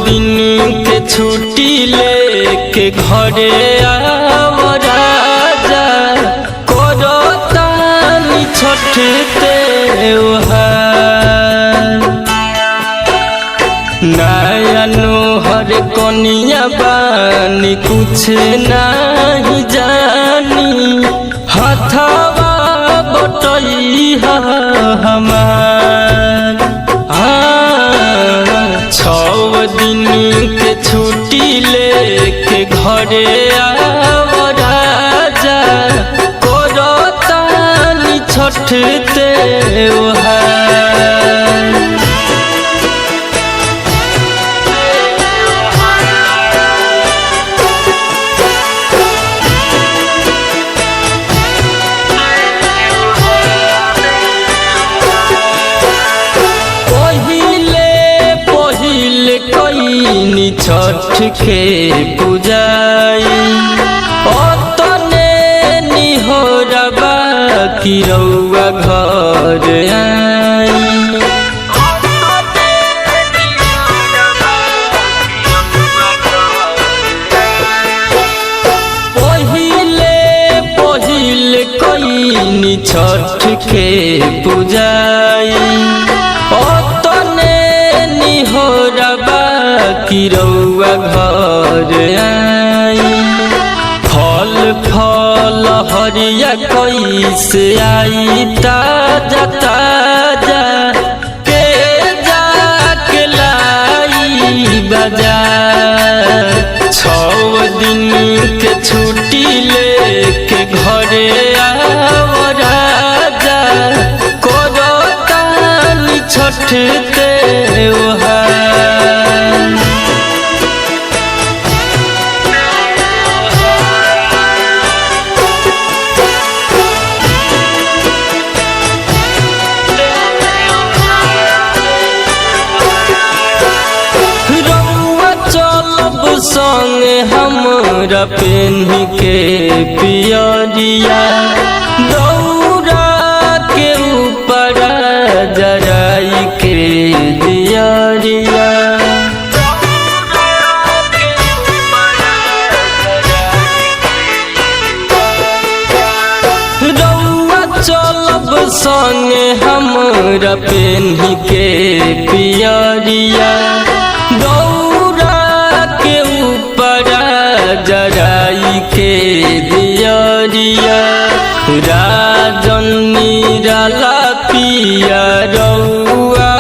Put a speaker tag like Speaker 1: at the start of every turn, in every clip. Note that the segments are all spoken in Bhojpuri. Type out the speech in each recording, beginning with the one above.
Speaker 1: दिन के छुट्टी लेके घरे आव राजा करो तानी छठ त्योहार। नया नोहर कनिया बानी कुछ नहीं जानी हथवा बटैया हमार। 6 दिन के छुट्टी लेके घरे आव राजा करो तानी छठ त्योहार। कईनी छठ के पूजाई ओतने निहोरबा कि रउआ घर आई। पहिले कईनी छठ के पूजाई ओतने निहोरबा कि रउआ घर आई। फल फल हरिया कैसे आई ताजा ताजा के जाके लाई बाजार। 6 दिन के छुट्टी लेके घरे आव राजा करो तानी छठ त्योहार। संगे हमरा पेन्ही के पियरिया दौरा के ऊपर जराई के दियरिया। रउआ चलब संगे हमरा पेन्ही के पियरिया जराई के दियरिया। राजन निराला पिया रउआ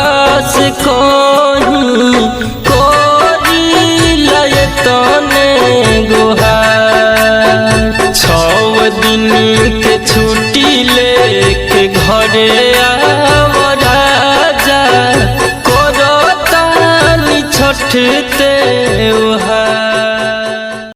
Speaker 1: से कहीं कोरी लय तने गोहार। 6 दिन के छुट्टी लेके घरे आव राजा करो तानी छठ त्योहार।